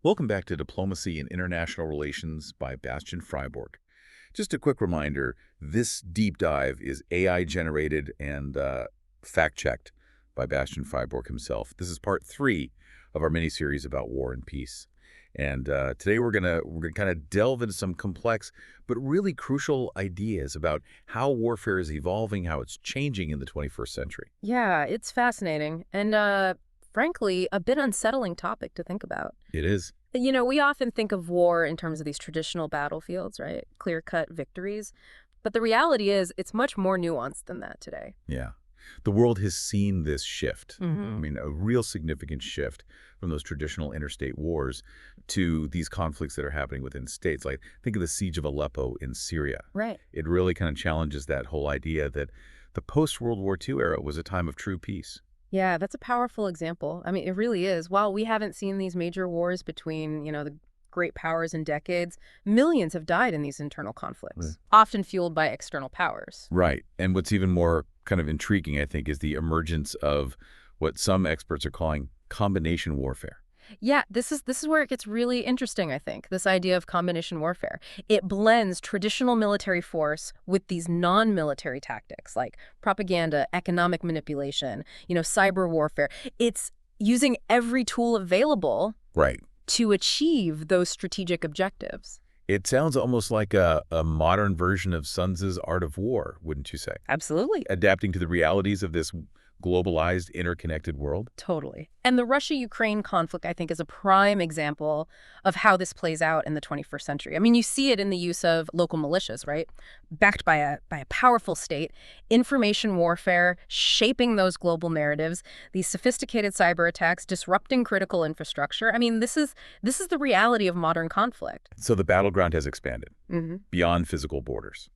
Welcome back to Diplomacy and International Relations by Bastian Freiburg. Just a quick reminder, this deep dive is AI-generated and fact-checked by Bastian Freiburg himself. This is part 3 of our mini-series about war and peace. And today we're gonna kind of delve into some complex but really crucial ideas about how warfare is evolving, how it's changing in the 21st century. Yeah, it's fascinating and frankly, a bit unsettling topic to think about. It is. You know, we often think of war in terms of these traditional battlefields, right? Clear-cut victories. But the reality is it's much more nuanced than that today. Yeah. The world has seen this shift. I Hmm. mean, a real significant shift from those traditional interstate wars to these conflicts that are happening within states. Like, think of the siege of Aleppo in Syria. Right. It really kind of challenges that whole idea that the post-World War II era was a time of true peace. Yeah, that's a powerful example. I mean, it really is. While we haven't seen these major wars between, the great powers in decades, millions have died in these internal Right. conflicts, often fueled by external powers. Right. And what's even more kind of intriguing, I think, is the emergence of what some experts are calling combination warfare. Yeah, this is where it gets really interesting, I think, this idea of combination warfare. It blends traditional military force with these non-military tactics like propaganda, economic manipulation, cyber warfare. It's using every tool available Right. to achieve those strategic objectives. It sounds almost like a modern version of Sun Tzu's Art of War, wouldn't you say? Absolutely. Adapting to the realities of this globalized, interconnected world. Totally. And the Russia-Ukraine conflict, I think, is a prime example of how this plays out in the 21st century. I mean, you see it in the use of local militias, right? Backed by a powerful state, information warfare, shaping those global narratives, these sophisticated cyber attacks, disrupting critical infrastructure. I mean, this is the reality of modern conflict. So the battleground has expanded Hmm. beyond physical borders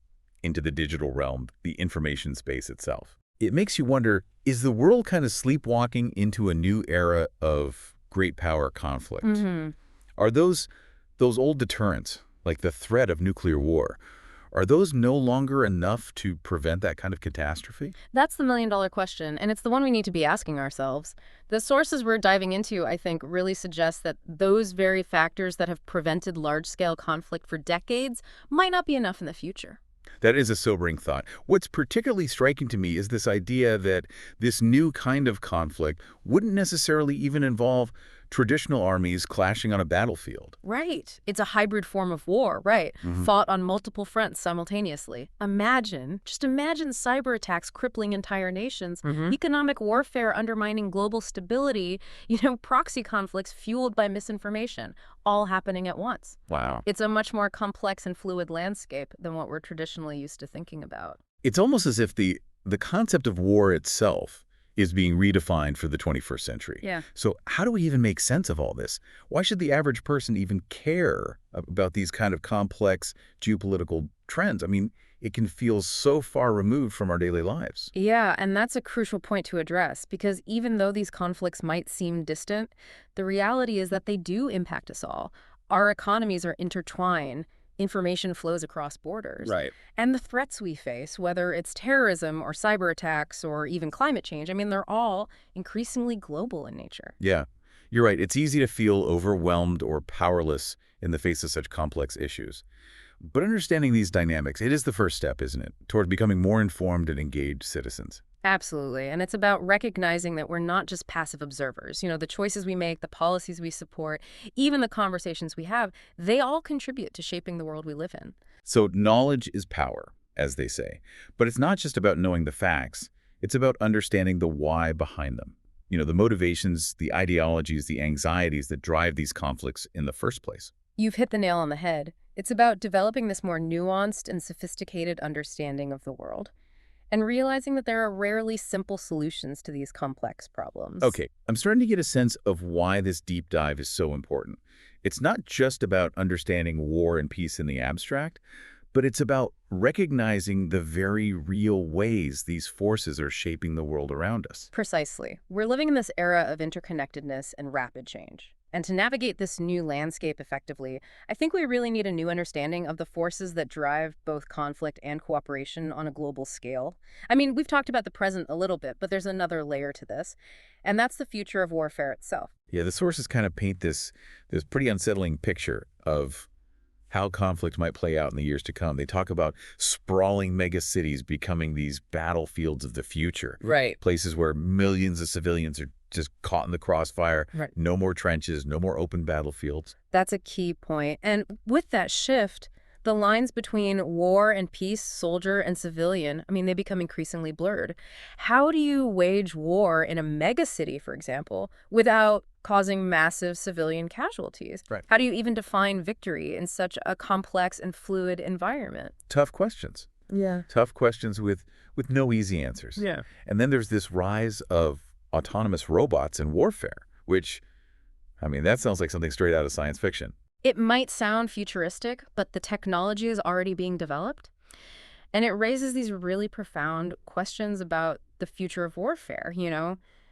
into the digital realm, the information space itself. It makes you wonder, is the world kind of sleepwalking into a new era of great power conflict? Hmm. Are those old deterrents, like the threat of nuclear war, are those no longer enough to prevent that kind of catastrophe? That's the million-dollar question, and it's the one we need to be asking ourselves. The sources we're diving into, I think, really suggest that those very factors that have prevented large-scale conflict for decades might not be enough in the future. That is a sobering thought. What's particularly striking to me is this idea that this new kind of conflict wouldn't necessarily even involve traditional armies clashing on a battlefield. Right. It's a hybrid form of war, right? Mhm. Fought on multiple fronts simultaneously. Just imagine cyber attacks crippling entire nations, economic warfare undermining global stability, proxy conflicts fueled by misinformation, all happening at once. Wow. It's a much more complex and fluid landscape than what we're traditionally used to thinking about. It's almost as if the concept of war itself is being redefined for the 21st century. Yeah. So how do we even make sense of all this? Why should the average person even care about these kind of complex geopolitical trends? I mean, it can feel so far removed from our daily lives. Yeah, and that's a crucial point to address because even though these conflicts might seem distant, the reality is that they do impact us all. Our economies are intertwined. Information flows across borders. Right. And the threats we face, whether it's terrorism or cyber attacks or even climate change, I mean, they're all increasingly global in nature. Yeah, you're right. It's easy to feel overwhelmed or powerless in the face of such complex issues. But understanding these dynamics, it is the first step, isn't it, toward becoming more informed and engaged citizens. Absolutely. And it's about recognizing that we're not just passive observers. The choices we make, the policies we support, even the conversations we have, they all contribute to shaping the world we live in. So knowledge is power, as they say. But it's not just about knowing the facts. It's about understanding the why behind them. The motivations, the ideologies, the anxieties that drive these conflicts in the first place. You've hit the nail on the head. It's about developing this more nuanced and sophisticated understanding of the world and realizing that there are rarely simple solutions to these complex problems. Okay, I'm starting to get a sense of why this deep dive is so important. It's not just about understanding war and peace in the abstract, but it's about recognizing the very real ways these forces are shaping the world around us. Precisely. We're living in this era of interconnectedness and rapid change. And to navigate this new landscape effectively, I think we really need a new understanding of the forces that drive both conflict and cooperation on a global scale. I mean, we've talked about the present a little bit, but there's another layer to this, and that's the future of warfare itself. Yeah, the sources kind of paint this pretty unsettling picture of how conflict might play out in the years to come. They talk about sprawling megacities becoming these battlefields of the future, Right. places where millions of civilians are just caught in the crossfire, Right. no more trenches, no more open battlefields. That's a key point. And with that shift, the lines between war and peace, soldier and civilian, I mean, they become increasingly blurred. How do you wage war in a megacity, for example, without causing massive civilian casualties? Right. How do you even define victory in such a complex and fluid environment? Tough questions. Yeah. Tough questions with no easy answers. Yeah. And then there's this rise of autonomous robots in warfare, which, I mean, that sounds like something straight out of science fiction. It might sound futuristic, but the technology is already being developed. And it raises these really profound questions about the future of warfare.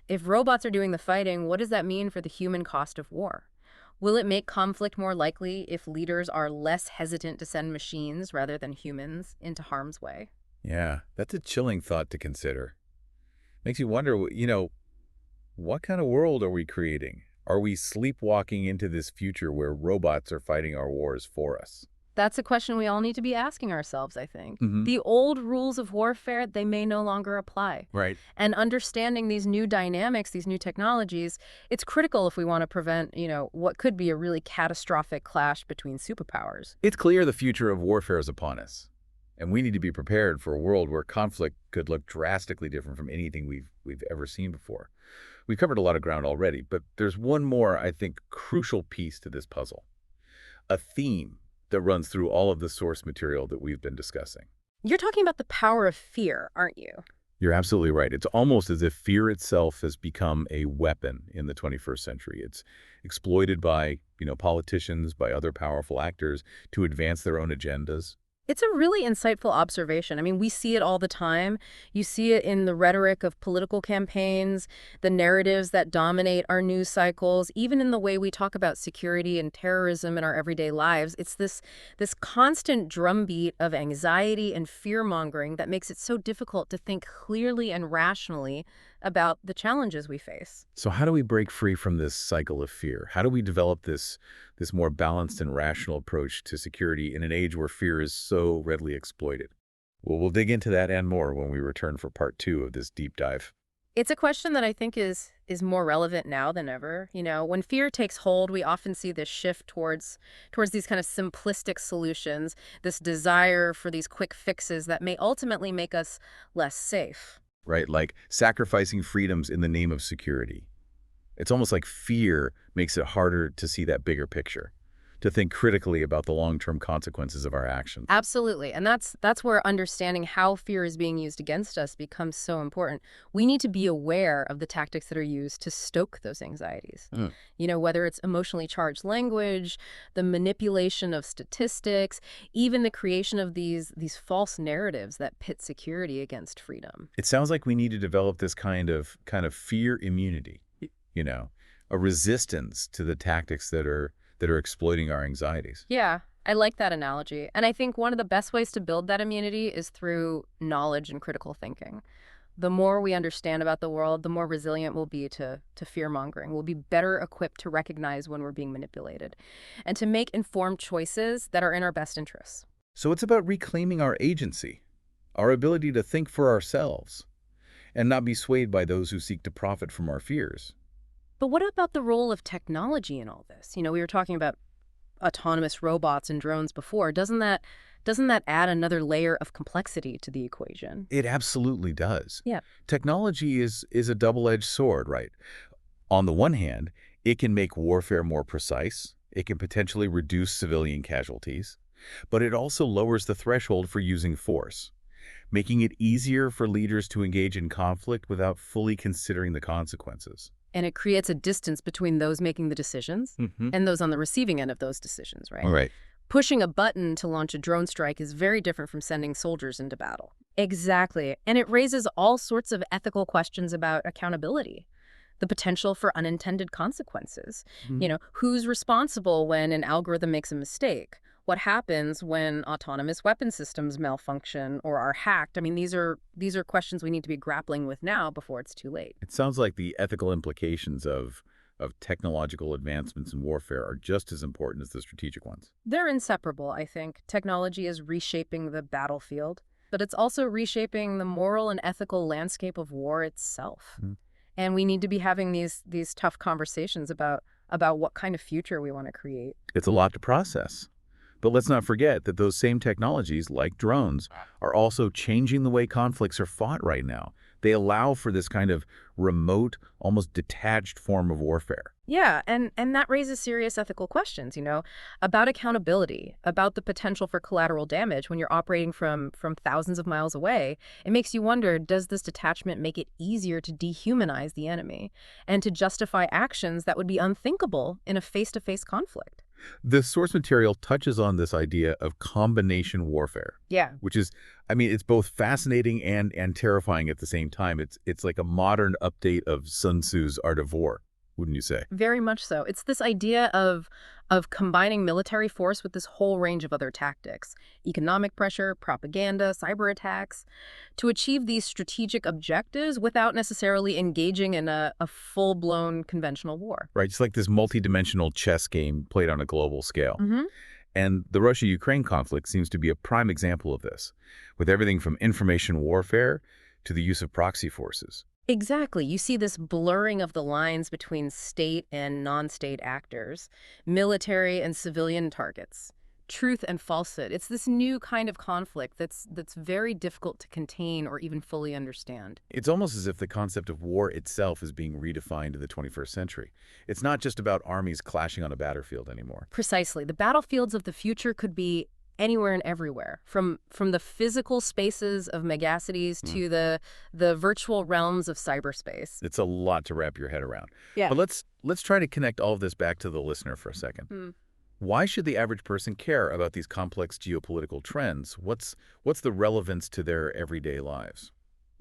If robots are doing the fighting, what does that mean for the human cost of war? Will it make conflict more likely if leaders are less hesitant to send machines rather than humans into harm's way? Yeah, that's a chilling thought to consider. Makes you wonder, what kind of world are we creating? Are we sleepwalking into this future where robots are fighting our wars for us? That's a question we all need to be asking ourselves, I think. Mm-hmm. The old rules of warfare, they may no longer apply. Right. And understanding these new dynamics, these new technologies, it's critical if we want to prevent, what could be a really catastrophic clash between superpowers. It's clear the future of warfare is upon us, and we need to be prepared for a world where conflict could look drastically different from anything we've ever seen before. We've covered a lot of ground already, but there's one more, I think, crucial piece to this puzzle. A theme that runs through all of the source material that we've been discussing. You're talking about the power of fear, aren't you? You're absolutely right. It's almost as if fear itself has become a weapon in the 21st century. It's exploited by, politicians, by other powerful actors to advance their own agendas. It's a really insightful observation. I mean, we see it all the time. You see it in the rhetoric of political campaigns, the narratives that dominate our news cycles, even in the way we talk about security and terrorism in our everyday lives. It's this constant drumbeat of anxiety and fear-mongering that makes it so difficult to think clearly and rationally about the challenges we face. So how do we break free from this cycle of fear? How do we develop this more balanced and rational approach to security in an age where fear is so readily exploited? Well, we'll dig into that and more when we return for part 2 of this deep dive. It's a question that I think is more relevant now than ever. When fear takes hold, we often see this shift towards these kind of simplistic solutions, this desire for these quick fixes that may ultimately make us less safe. Right, like sacrificing freedoms in the name of security. It's almost like fear makes it harder to see that bigger picture, to think critically about the long-term consequences of our actions. Absolutely. And that's where understanding how fear is being used against us becomes so important. We need to be aware of the tactics that are used to stoke those anxieties. Whether it's emotionally charged language, the manipulation of statistics, even the creation of these false narratives that pit security against freedom. It sounds like we need to develop this kind of fear immunity, a resistance to the tactics that are exploiting our anxieties. Yeah, I like that analogy. And I think one of the best ways to build that immunity is through knowledge and critical thinking. The more we understand about the world, the more resilient we'll be to fear-mongering. We'll be better equipped to recognize when we're being manipulated and to make informed choices that are in our best interests. So it's about reclaiming our agency, our ability to think for ourselves, and not be swayed by those who seek to profit from our fears. But what about the role of technology in all this? We were talking about autonomous robots and drones before. Doesn't that add another layer of complexity to the equation? It absolutely does. Yeah. Technology is a double-edged sword, right? On the one hand, it can make warfare more precise. It can potentially reduce civilian casualties. But it also lowers the threshold for using force, making it easier for leaders to engage in conflict without fully considering the consequences. And it creates a distance between those making the decisions and those on the receiving end of those decisions, right? All right. Pushing a button to launch a drone strike is very different from sending soldiers into battle. Exactly. And it raises all sorts of ethical questions about accountability, the potential for unintended consequences. Who's responsible when an algorithm makes a mistake? What happens when autonomous weapon systems malfunction or are hacked? I mean, these are questions we need to be grappling with now before it's too late. It sounds like the ethical implications of of technological advancements in warfare are just as important as the strategic ones. They're inseparable, I think. Technology is reshaping the battlefield, but it's also reshaping the moral and ethical landscape of war itself. Mhm. And we need to be having these tough conversations about what kind of future we want to create. It's a lot to process. But let's not forget that those same technologies, like drones, are also changing the way conflicts are fought right now. They allow for this kind of remote, almost detached form of warfare. Yeah, and that raises serious ethical questions, about accountability, about the potential for collateral damage when you're operating from thousands of miles away. It makes you wonder, does this detachment make it easier to dehumanize the enemy and to justify actions that would be unthinkable in a face-to-face conflict? The source material touches on this idea of combination warfare, Yeah. which is, I mean, it's both fascinating and terrifying at the same time. It's like a modern update of Sun Tzu's Art of War, wouldn't you say? Very much so. It's this idea of combining military force with this whole range of other tactics, economic pressure, propaganda, cyber attacks, to achieve these strategic objectives without necessarily engaging in a full-blown conventional war. Right, just like this multi-dimensional chess game played on a global scale. Hmm. And the Russia-Ukraine conflict seems to be a prime example of this, with everything from information warfare to the use of proxy forces. Exactly. You see this blurring of the lines between state and non-state actors, military and civilian targets, truth and falsehood. It's this new kind of conflict that's very difficult to contain or even fully understand. It's almost as if the concept of war itself is being redefined in the 21st century. It's not just about armies clashing on a battlefield anymore. Precisely. The battlefields of the future could be anywhere and everywhere, from the physical spaces of megacities to the virtual realms of cyberspace. It's a lot to wrap your head around. Yeah. But let's try to connect all of this back to the listener for a second. Hmm. Why should the average person care about these complex geopolitical trends? What's the relevance to their everyday lives?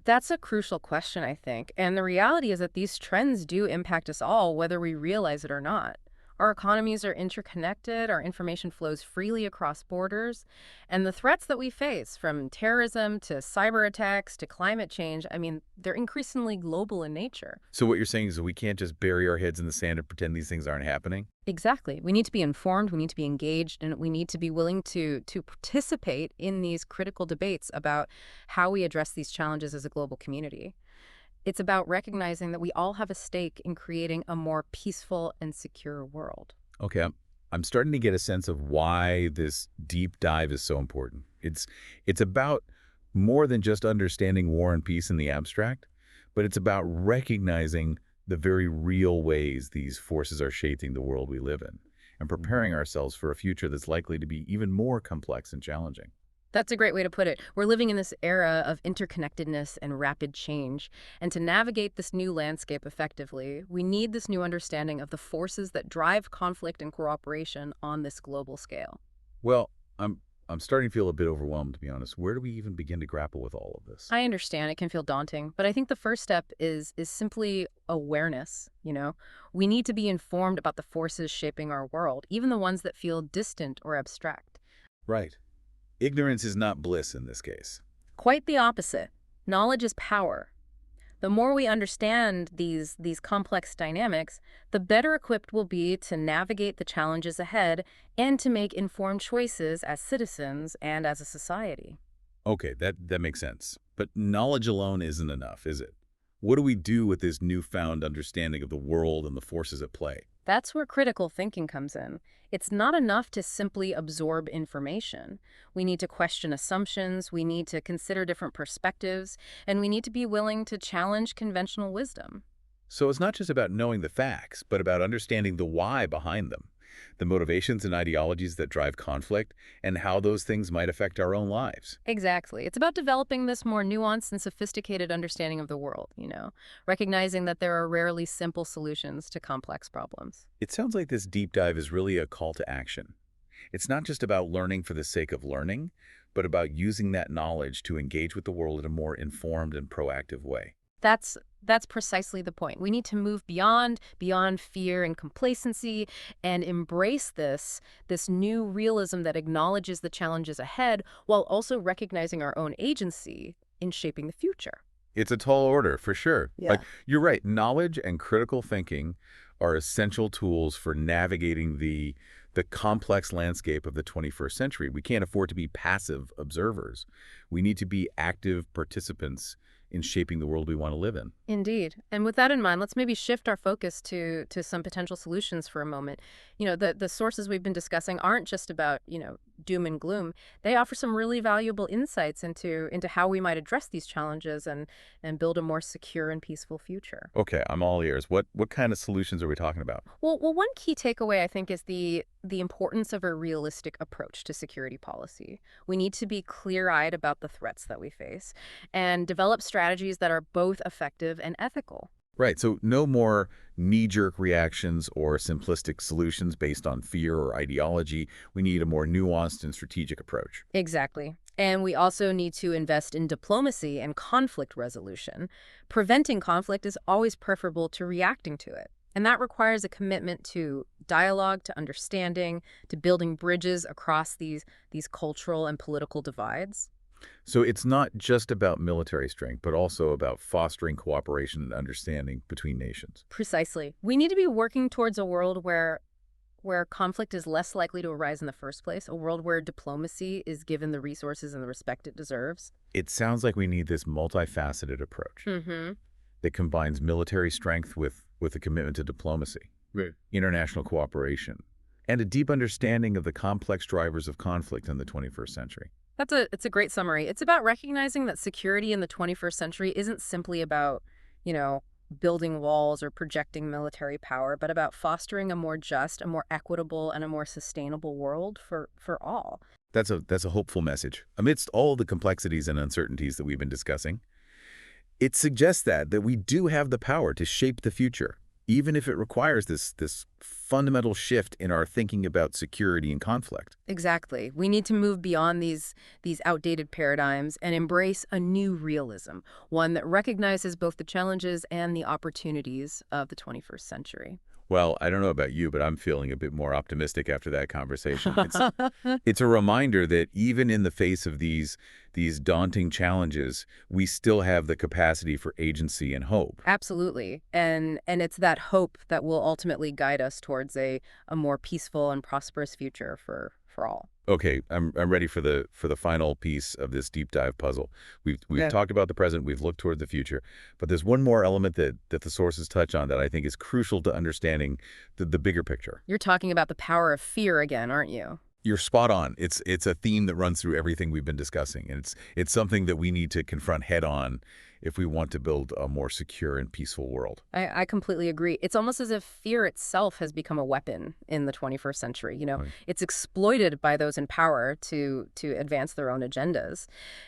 That's a crucial question, I think. And the reality is that these trends do impact us all, whether we realize it or not. Our economies are interconnected, our information flows freely across borders, and the threats that we face, from terrorism to cyber attacks to climate change, I mean, they're increasingly global in nature. So what you're saying is that we can't just bury our heads in the sand and pretend these things aren't happening? Exactly. We need to be informed, we need to be engaged, and we need to be willing to participate in these critical debates about how we address these challenges as a global community. It's about recognizing that we all have a stake in creating a more peaceful and secure world. Okay, I'm starting to get a sense of why this deep dive is so important. It's about more than just understanding war and peace in the abstract, but it's about recognizing the very real ways these forces are shaping the world we live in and preparing ourselves for a future that's likely to be even more complex and challenging. That's a great way to put it. We're living in this era of interconnectedness and rapid change. And to navigate this new landscape effectively, we need this new understanding of the forces that drive conflict and cooperation on this global scale. Well, I'm starting to feel a bit overwhelmed, to be honest. Where do we even begin to grapple with all of this? I understand it can feel daunting, but I think the first step is simply awareness. We need to be informed about the forces shaping our world, even the ones that feel distant or abstract. Right. Ignorance is not bliss in this case. Quite the opposite. Knowledge is power. The more we understand these complex dynamics, the better equipped we'll be to navigate the challenges ahead and to make informed choices as citizens and as a society. Okay, that makes sense. But knowledge alone isn't enough, is it? What do we do with this newfound understanding of the world and the forces at play? That's where critical thinking comes in. It's not enough to simply absorb information. We need to question assumptions, we need to consider different perspectives, and we need to be willing to challenge conventional wisdom. So it's not just about knowing the facts, but about understanding the why behind them, the motivations and ideologies that drive conflict, and how those things might affect our own lives. Exactly. It's about developing this more nuanced and sophisticated understanding of the world, recognizing that there are rarely simple solutions to complex problems. It sounds like this deep dive is really a call to action. It's not just about learning for the sake of learning, but about using that knowledge to engage with the world in a more informed and proactive way. That's precisely the point. We need to move beyond fear and complacency and embrace this new realism that acknowledges the challenges ahead while also recognizing our own agency in shaping the future. It's a tall order, for sure. Yeah. Like, you're right, knowledge and critical thinking are essential tools for navigating the complex landscape of the 21st century. We can't afford to be passive observers. We need to be active participants in shaping the world we want to live in. Indeed. And with that in mind, let's maybe shift our focus to some potential solutions for a moment. The sources we've been discussing aren't just about, doom and gloom. They offer some really valuable insights into how we might address these challenges and build a more secure and peaceful future. Okay, I'm all ears. What kind of solutions are we talking about? Well, one key takeaway, I think, is the importance of a realistic approach to security policy. We need to be clear-eyed about the threats that we face and develop strategies that are both effective and ethical. Right, so no more knee-jerk reactions or simplistic solutions based on fear or ideology. We need a more nuanced and strategic approach. Exactly. And we also need to invest in diplomacy and conflict resolution. Preventing conflict is always preferable to reacting to it. And that requires a commitment to dialogue, to understanding, to building bridges across these cultural and political divides. So it's not just about military strength, but also about fostering cooperation and understanding between nations. Precisely. We need to be working towards a world where conflict is less likely to arise in the first place, a world where diplomacy is given the resources and the respect it deserves. It sounds like we need this multifaceted approach that combines military strength with a commitment to diplomacy, Right. international cooperation, and a deep understanding of the complex drivers of conflict in the 21st century. It's a great summary. It's about recognizing that security in the 21st century isn't simply about, building walls or projecting military power, but about fostering a more just, a more equitable, and a more sustainable world for all. That's a hopeful message. Amidst all the complexities and uncertainties that we've been discussing, it suggests that we do have the power to shape the future, even if it requires this fundamental shift in our thinking about security and conflict. Exactly. We need to move beyond these outdated paradigms and embrace a new realism, one that recognizes both the challenges and the opportunities of the 21st century. Well, I don't know about you, but I'm feeling a bit more optimistic after that conversation. It's a reminder that even in the face of these daunting challenges, we still have the capacity for agency and hope. Absolutely. And it's that hope that will ultimately guide us towards a more peaceful and prosperous future for all. Okay, I'm ready for the final piece of this deep dive puzzle. We've talked about the present, we've looked toward the future, but there's one more element that the sources touch on that I think is crucial to understanding the bigger picture. You're talking about the power of fear again, aren't you? You're spot on. It's a theme that runs through everything we've been discussing, and it's something that we need to confront head on if we want to build a more secure and peaceful world. I completely agree. It's almost as if fear itself has become a weapon in the 21st century. Right. It's exploited by those in power to advance their own agendas.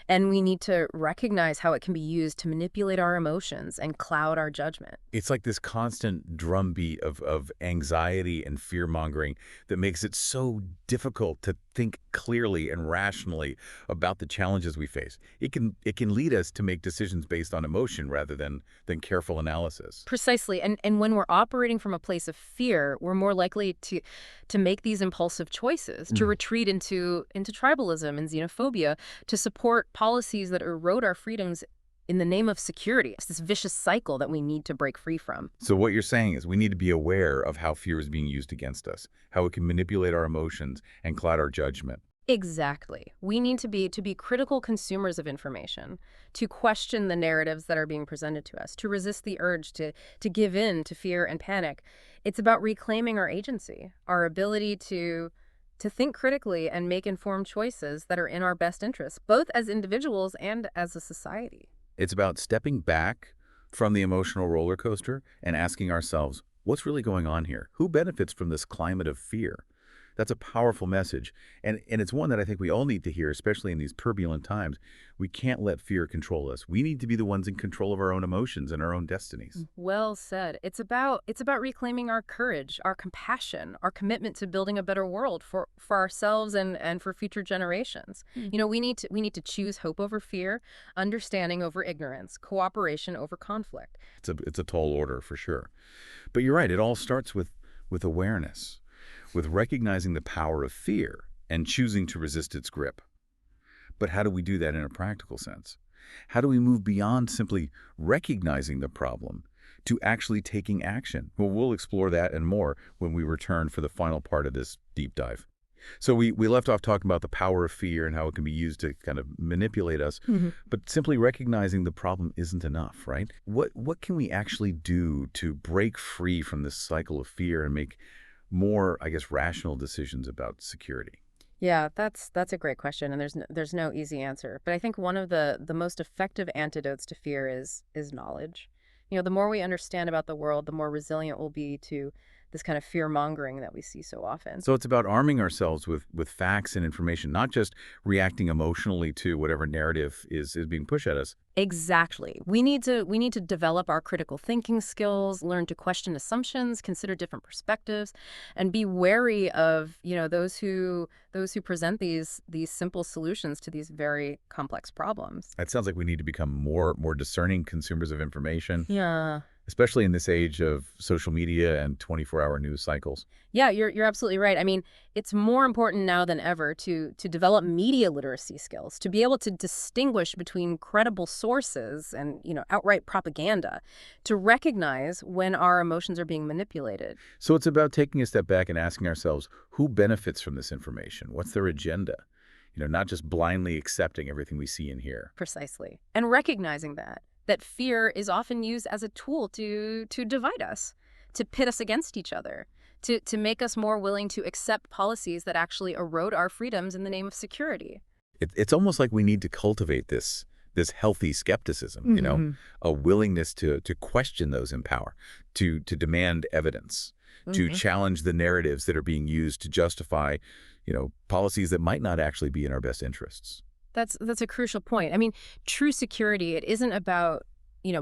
And we need to recognize how it can be used to manipulate our emotions and cloud our judgment. It's like this constant drumbeat of anxiety and fear-mongering that makes it so difficult to think clearly and rationally about the challenges we face. It can lead us to make decisions based on emotion rather than careful analysis. Precisely. And when we're operating from a place of fear, we're more likely to make these impulsive choices, to retreat into tribalism and xenophobia, to support policies that erode our freedoms in the name of security. It's this vicious cycle that we need to break free from. So what you're saying is we need to be aware of how fear is being used against us, how it can manipulate our emotions and cloud our judgment. Exactly. We need to be critical consumers of information, to question the narratives that are being presented to us, to resist the urge to give in to fear and panic. It's about reclaiming our agency, our ability to think critically and make informed choices that are in our best interests, both as individuals and as a society. It's about stepping back from the emotional roller coaster and asking ourselves, what's really going on here? Who benefits from this climate of fear? That's a powerful message, and it's one that I think we all need to hear, especially in these turbulent times. We can't let fear control us. We need to be the ones in control of our own emotions and our own destinies. Well said. It's about reclaiming our courage, our compassion, our commitment to building a better world for ourselves and for future generations. We need to choose hope over fear, understanding over ignorance, cooperation over conflict. It's a tall order for sure. But you're right, it all starts with awareness, with recognizing the power of fear and choosing to resist its grip. But how do we do that in a practical sense? How do we move beyond simply recognizing the problem to actually taking action. Well, we'll explore that and more when we return for the final part of this deep dive. So we left off talking about the power of fear and how it can be used to kind of manipulate us, but simply recognizing the problem isn't enough, right? What can we actually do to break free from this cycle of fear and make more, I guess, rational decisions about security? Yeah, that's a great question, and there's no easy answer. But I think one of the most effective antidotes to fear is knowledge. The more we understand about the world, the more resilient we'll be to this kind of fear-mongering that we see so often. So it's about arming ourselves with facts and information, not just reacting emotionally to whatever narrative is being pushed at us. Exactly. We need to develop our critical thinking skills, learn to question assumptions, consider different perspectives, and be wary of, those who present these simple solutions to these very complex problems. It sounds like we need to become more discerning consumers of information, Yeah. especially in this age of social media and 24-hour news cycles. Yeah, you're absolutely right. I mean, it's more important now than ever to develop media literacy skills, to be able to distinguish between credible sources and, outright propaganda, to recognize when our emotions are being manipulated. So it's about taking a step back and asking ourselves, who benefits from this information? What's their agenda? Not just blindly accepting everything we see and hear. Precisely. And recognizing that fear is often used as a tool to divide us, to pit us against each other, to make us more willing to accept policies that actually erode our freedoms in the name of security. It's almost like we need to cultivate this healthy skepticism, a willingness to question those in power, to demand evidence, to challenge the narratives that are being used to justify, policies that might not actually be in our best interests. That's a crucial point. I mean, true security, it isn't about,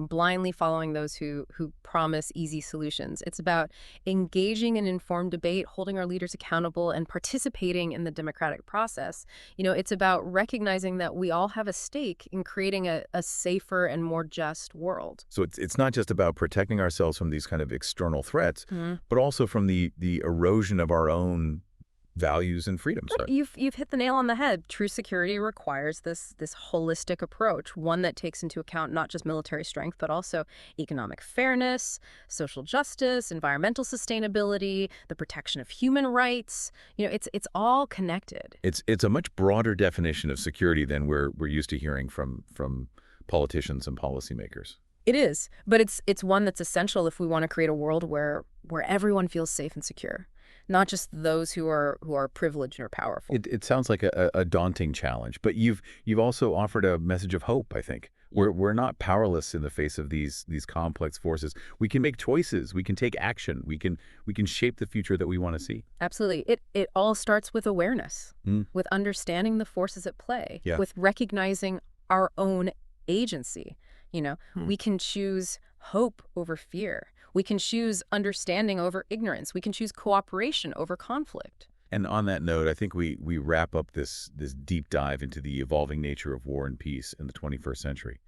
blindly following those who promise easy solutions. It's about engaging in informed debate, holding our leaders accountable, and participating in the democratic process. It's about recognizing that we all have a stake in creating a safer and more just world. So it's not just about protecting ourselves from these kind of external threats, but also from the erosion of our own values and freedoms. Right. You've hit the nail on the head. True security requires this holistic approach, one that takes into account not just military strength, but also economic fairness, social justice, environmental sustainability, the protection of human rights. It's all connected. It's a much broader definition of security than we're used to hearing from politicians and policymakers. It is, but it's one that's essential if we want to create a world where everyone feels safe and secure. Not just those who are privileged or powerful. It sounds like a daunting challenge, but you've also offered a message of hope, I think. We're not powerless in the face of these complex forces. We can make choices. We can take action. We can shape the future that we want to see. Absolutely. It all starts with awareness, with understanding the forces at play, with recognizing our own agency. We can choose hope over fear. We can choose understanding over ignorance. We can choose cooperation over conflict. And on that note, I think we wrap up this deep dive into the evolving nature of war and peace in the 21st century.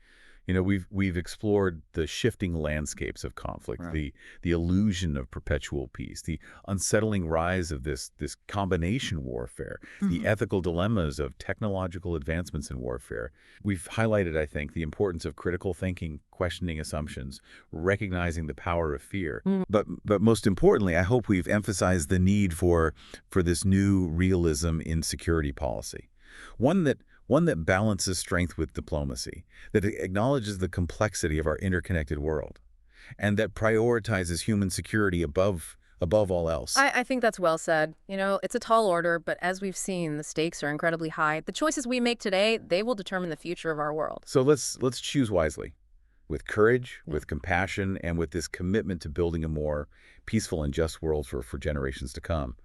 We've explored the shifting landscapes of conflict, right. The illusion of perpetual peace, the unsettling rise of this combination warfare, the ethical dilemmas of technological advancements in warfare. We've highlighted, I think, the importance of critical thinking, questioning assumptions, recognizing the power of fear. But most importantly, I hope we've emphasized the need for this new realism in security policy. One that balances strength with diplomacy, that acknowledges the complexity of our interconnected world, and that prioritizes human security above all else. I think that's well said. It's a tall order, but as we've seen, the stakes are incredibly high. The choices we make today, they will determine the future of our world. So let's choose wisely, with courage, with compassion, and with this commitment to building a more peaceful and just world for generations to come.